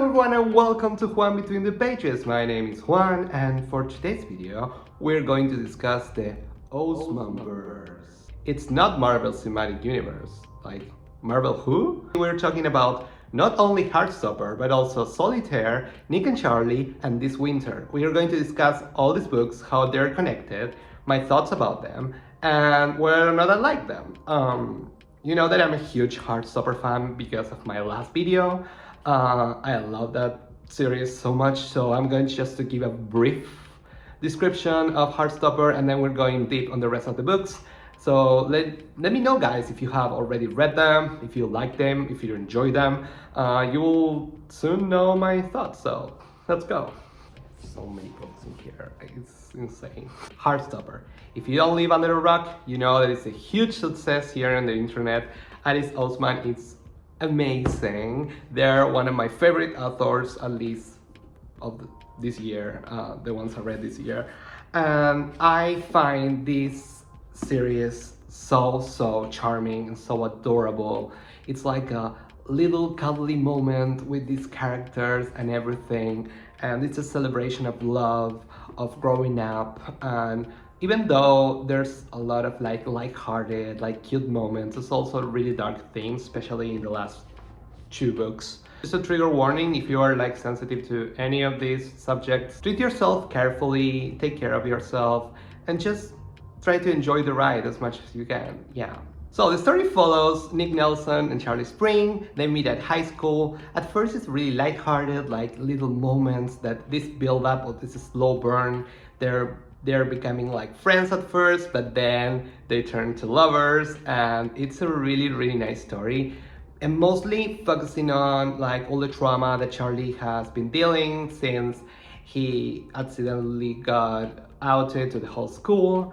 Hello everyone and welcome to Juan Between the Pages. My name is Juan and for today's video we're going to discuss the Osemanverse. It's not Marvel Cinematic Universe, like Marvel who? We're talking about not only Heartstopper but also Solitaire, Nick and Charlie, and This Winter. We are going to discuss all these books, how they're connected, my thoughts about them, and whether or not I like them. You know that I'm a huge Heartstopper fan because of my last video. I love that series so much, so I'm going just to give a brief description of Heartstopper and then we're going deep on the rest of the books. So let me know guys if you have already read them, if you like them, if you enjoy them. You will soon know my thoughts, so let's go. So many books in here, it's insane. Heartstopper. If you don't live under a rock, you know that it's a huge success here on the internet. Alice Oseman is amazing. They're one of my favorite authors, at least of this year, the ones I read this year. And I find this series so charming and so adorable. It's like a little cuddly moment with these characters and everything, and it's a celebration of love, of growing up. And even though there's a lot of like lighthearted, like cute moments, it's also really dark themes, especially in the last two books. Just a trigger warning, if you are like sensitive to any of these subjects, treat yourself carefully, take care of yourself, and just try to enjoy the ride as much as you can. Yeah. So the story follows Nick Nelson and Charlie Spring. They meet at high school. At first it's really lighthearted, like little moments that this build up or this slow burn. They're becoming like friends at first, but then they turn to lovers, and it's a really nice story. And mostly focusing on like all the trauma that Charlie has been dealing since he accidentally got outed to the whole school.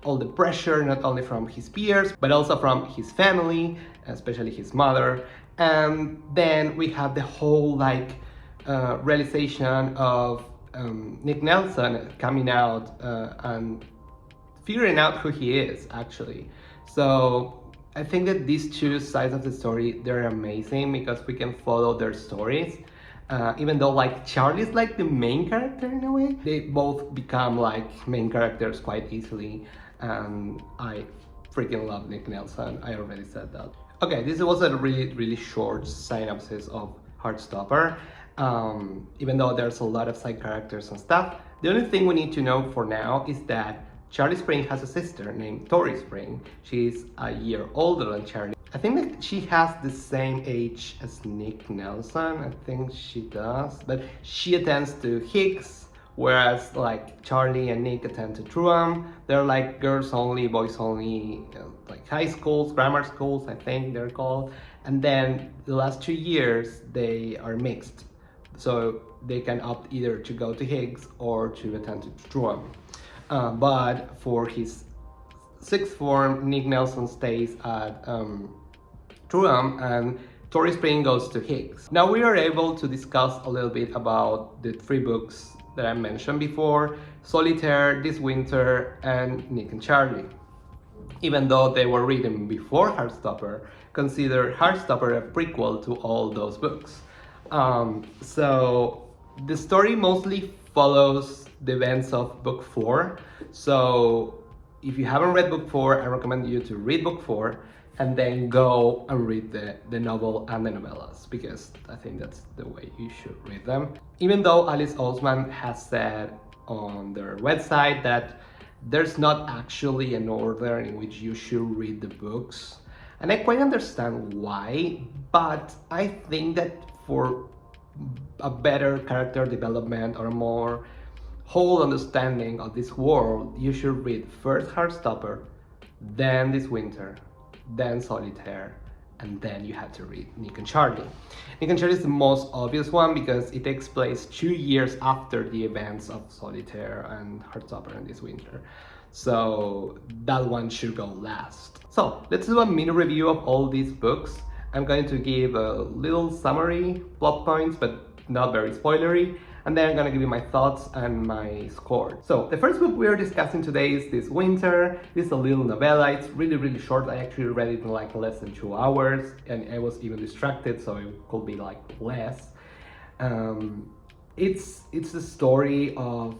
All the pressure, not only from his peers, but also from his family, especially his mother. And then we have the whole like realization of Nick Nelson coming out and figuring out who he is actually. So I think that these two sides of the story, they're amazing because we can follow their stories. Even though like Charlie's like the main character in a way, they both become like main characters quite easily. And I freaking love Nick Nelson, I already said that. Okay, this was a really short synopsis of Heartstopper. Even though there's a lot of side characters and stuff, the only thing we need to know for now is that Charlie Spring has a sister named Tori Spring. She's a year older than Charlie. I think that she has the same age as Nick Nelson, I think she does, but she attends to Higgs, whereas like Charlie and Nick attend to Truam. They're like girls only, boys only, like high schools, grammar schools, I think they're called. And then the last 2 years they are mixed, so they can opt either to go to Higgs or to attend to Truam. But for his sixth form, Nick Nelson stays at Truam and Tori Spring goes to Higgs. Now we are able to discuss a little bit about the 3 books that I mentioned before: Solitaire, This Winter, and Nick and Charlie. Even though they were written before Heartstopper, consider Heartstopper a prequel to all those books. So the story mostly follows the events of book 4. So if you haven't read book 4, I recommend you to read book 4 and then go and read the novel and the novellas, because I think that's the way you should read them. Even though Alice Oseman has said on their website that there's not actually an order in which you should read the books, and I quite understand why, but I think that for a better character development or a more whole understanding of this world, you should read first Heartstopper, then This Winter, then Solitaire, and then you have to read Nick and Charlie. Nick and Charlie is the most obvious one because it takes place 2 years after the events of Solitaire and Heartstopper and This Winter. So that one should go last. So let's do a mini review of all these books. I'm going to give a little summary, plot points, but not very spoilery. and then I'm gonna give you my thoughts and my score. So the first book we are discussing today is This Winter. It's a little novella. It's really short. I actually read it in like less than 2 hours, and I was even distracted, so it could be like less. It's the story of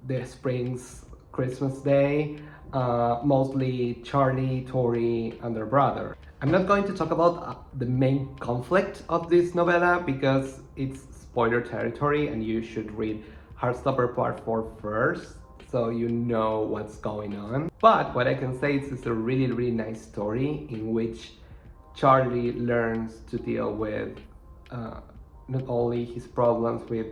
the spring's Christmas day, mostly Charlie, Tori, and their brother. I'm not going to talk about the main conflict of this novella because it's spoiler territory and you should read Heartstopper Part 4 first so you know what's going on. But what I can say is it's a really nice story in which Charlie learns to deal with not only his problems with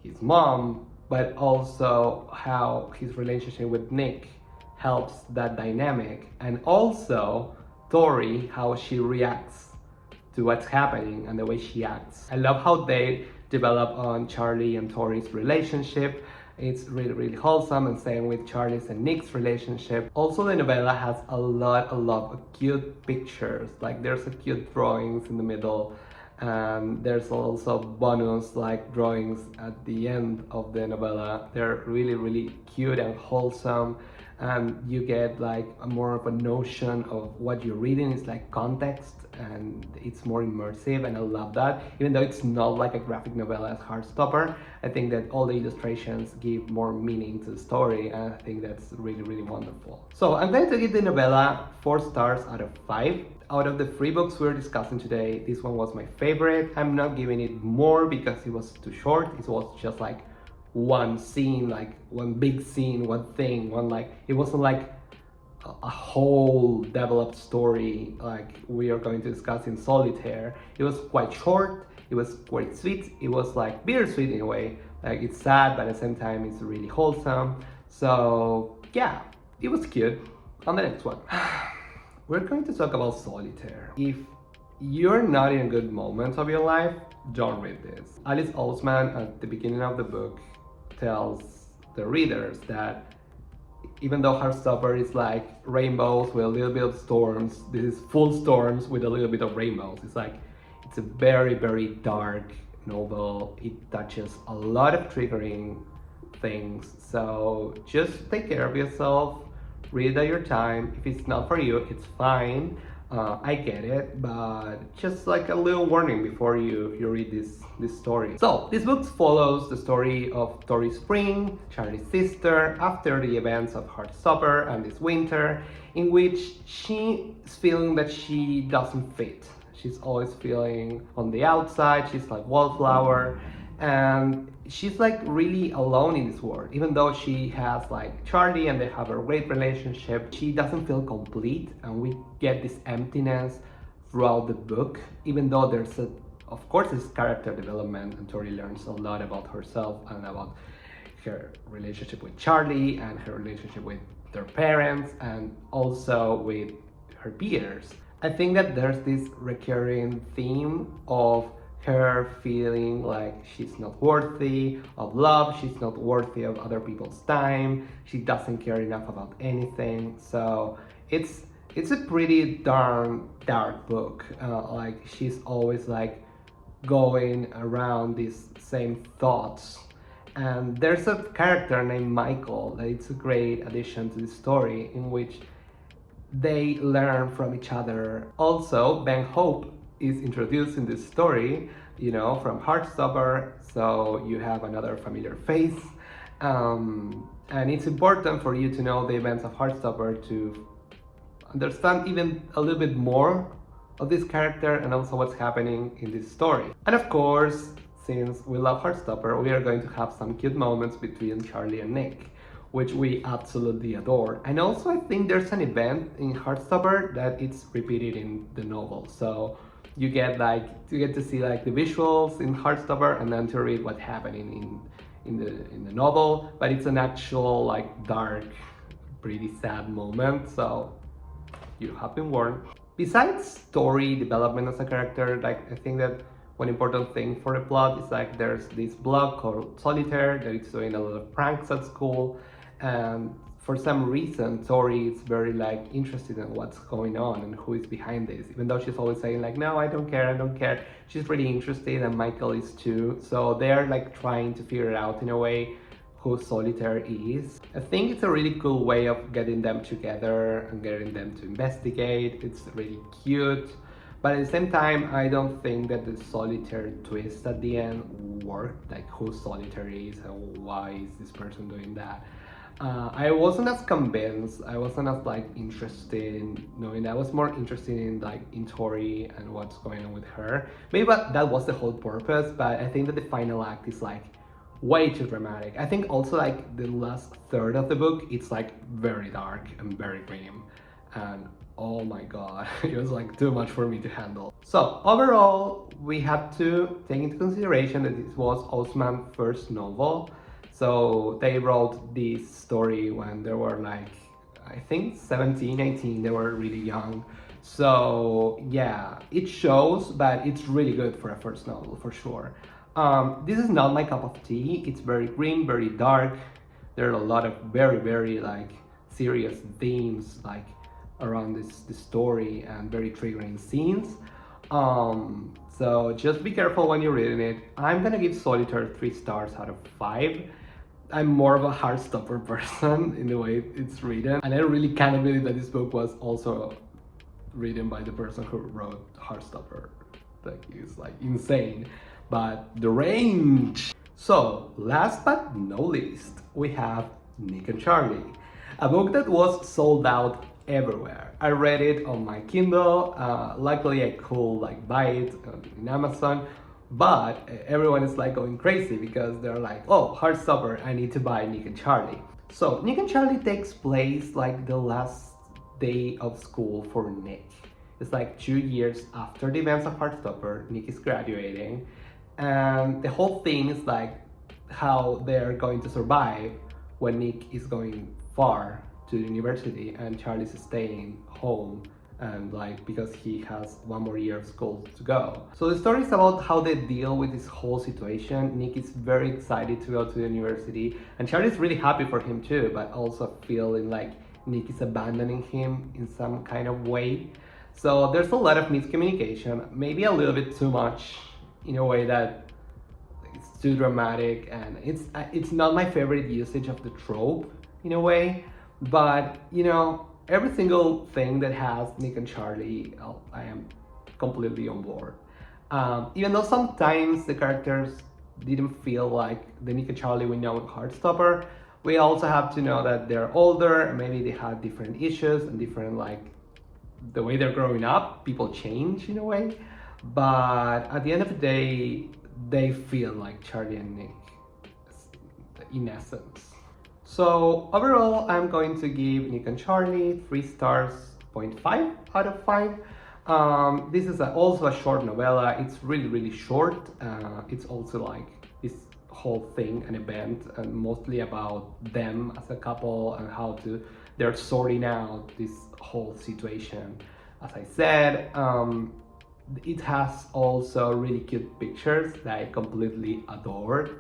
his mom, but also how his relationship with Nick helps that dynamic, and also Tori, how she reacts to what's happening and the way she acts. I love how they develop on Charlie and Tori's relationship. It's really wholesome, and same with Charlie's and Nick's relationship. Also, the novella has a lot of cute pictures. Like there's a cute drawings in the middle, and there's also bonus like drawings at the end of the novella. They're really cute and wholesome, and you get like more of a notion of what you're reading. It's like context, and it's more immersive, and I love that. Even though it's not like a graphic novella as Heartstopper, I think that all the illustrations give more meaning to the story, and I think that's really wonderful. So I'm going to give the novella 4 stars out of 5. Out of the 3 books we're discussing today, this one was my favorite. I'm not giving it more because it was too short. It was just like one scene, like one big scene, one thing, one like, it wasn't like a whole developed story like we are going to discuss in Solitaire. It was quite short, it was quite sweet, it was like bittersweet in a way. Like it's sad, but at the same time it's really wholesome. So yeah, it was cute. On the next one. We're going to talk about Solitaire. If you're not in a good moment of your life, don't read this. Alice Oseman at the beginning of the book tells the readers that even though Heartstopper is like rainbows with a little bit of storms, this is full storms with a little bit of rainbows. It's like, it's a very dark novel. It touches a lot of triggering things. So just take care of yourself. Read at your time. If it's not for you, it's fine. I get it, but just like a little warning before you read this story. So this book follows the story of Tori Spring, Charlie's sister, after the events of Heartstopper and This Winter, in which she is feeling that she doesn't fit. She's always feeling on the outside. She's like wallflower, and she's like really alone in this world. Even though she has like Charlie and they have a great relationship, she doesn't feel complete, and we get this emptiness throughout the book. Even though there's of course this character development, and Tori learns a lot about herself and about her relationship with Charlie and her relationship with their parents and also with her peers. I think that there's this recurring theme of her feeling like she's not worthy of love, she's not worthy of other people's time, she doesn't care enough about anything. So it's a pretty darn dark book. Like she's always like going around these same thoughts. And there's a character named Michael that it's a great addition to the story, in which they learn from each other. Also, Ben Hope is introduced in this story, you know, from Heartstopper, so you have another familiar face. And it's important for you to know the events of Heartstopper to understand even a little bit more of this character and also what's happening in this story. And of course, since we love Heartstopper, we are going to have some cute moments between Charlie and Nick, which we absolutely adore. And also I think there's an event in Heartstopper that it's repeated in the novel. So you get to see like the visuals in Heartstopper and then to read what's happening in the novel. But it's an actual like dark, pretty sad moment. So you have been warned. Besides story development as a character, like I think that one important thing for the plot is like there's this blog called Solitaire that is doing a lot of pranks at school, and for some reason Tori is very like interested in what's going on and who is behind this, even though she's always saying like, no, I don't care, I don't care. She's really interested, and Michael is too, so they're like trying to figure it out in a way who Solitaire is. I think it's a really cool way of getting them together and getting them to investigate. It's really cute, but at the same time, I don't think that the Solitaire twist at the end worked, like who Solitaire is and why is this person doing that. I wasn't as convinced, I wasn't as like interested in knowing that. I was more interested in like in Tori and what's going on with her. Maybe that was the whole purpose, but I think that the final act is like way too dramatic. I think also like the last third of the book, it's like very dark and very grim, and oh my god, it was like too much for me to handle. So overall, we have to take into consideration that this was Oseman's first novel. So they wrote this story when they were like, I think 17, 18, they were really young. So yeah, it shows, but it's really good for a first novel for sure. This is not my cup of tea. It's very grim, very dark. There are a lot of very like serious themes like around this story and very triggering scenes. So just be careful when you're reading it. I'm gonna give Solitaire 3 stars out of 5. I'm more of a Heartstopper person in the way it's written, and I really can't believe that this book was also written by the person who wrote Heartstopper. Like, it's like insane. But the range! So, last but not least, we have Nick and Charlie, a book that was sold out everywhere. I read it on my Kindle. Luckily I could like buy it in Amazon, but everyone is like going crazy because they're like, oh, Heartstopper, I need to buy Nick and Charlie. So Nick and Charlie takes place like the last day of school for Nick. It's like 2 years after the events of Heartstopper. Nick is graduating, and the whole thing is like how they're going to survive when Nick is going far to the university and Charlie's staying home, and like because he has 1 more year of school to go. So the story is about how they deal with this whole situation. Nick is very excited to go to the university, and Charlie's really happy for him too, but also feeling like Nick is abandoning him in some kind of way. So there's a lot of miscommunication, maybe a little bit too much in a way that it's too dramatic, and it's not my favorite usage of the trope in a way, but you know, every single thing that has Nick and Charlie, I am completely on board. Even though sometimes the characters didn't feel like the Nick and Charlie we know in Heartstopper, we also have to know that they're older and maybe they have different issues and different like the way they're growing up. People change in a way, but at the end of the day, they feel like Charlie and Nick in essence. So overall, I'm going to give Nick and Charlie 3 stars, 0.5 out of 5. This is also a short novella. It's really short. It's also like this whole thing, an event, and mostly about them as a couple and how they're sorting out this whole situation. As I said, it has also really cute pictures that I completely adored.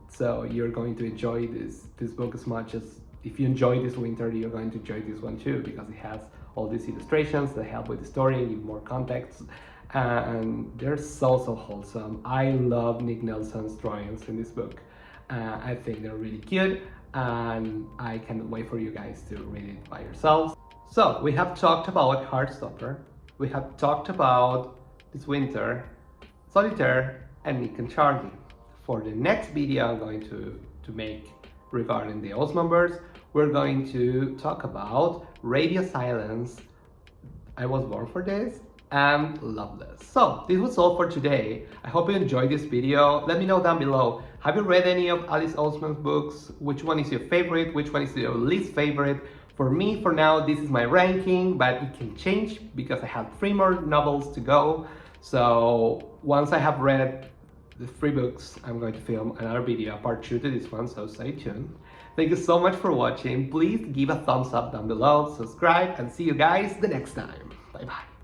So you're going to enjoy this book as much as if you enjoy this winter, you're going to enjoy this one too, because it has all these illustrations that help with the story and give more context, and they're so wholesome. I love Nick Nelson's drawings in this book. I think they're really cute, and I can't wait for you guys to read it by yourselves. So we have talked about Heartstopper, we have talked about this winter, Solitaire, and Nick and Charlie. For the next video I'm going to make regarding the Oseman, we're going to talk about Radio Silence, I Was Born for This, and Loveless. So this was all for today. I hope you enjoyed this video. Let me know down below, have you read any of Alice Oseman's books? Which one is your favorite? Which one is your least favorite? For me, for now, this is my ranking, but it can change because I have 3 more novels to go. So once I have read the 3 books, I'm going to film another video, part 2 to this one, so stay tuned. Thank you so much for watching. Please give a thumbs up down below, subscribe, and see you guys the next time. Bye bye.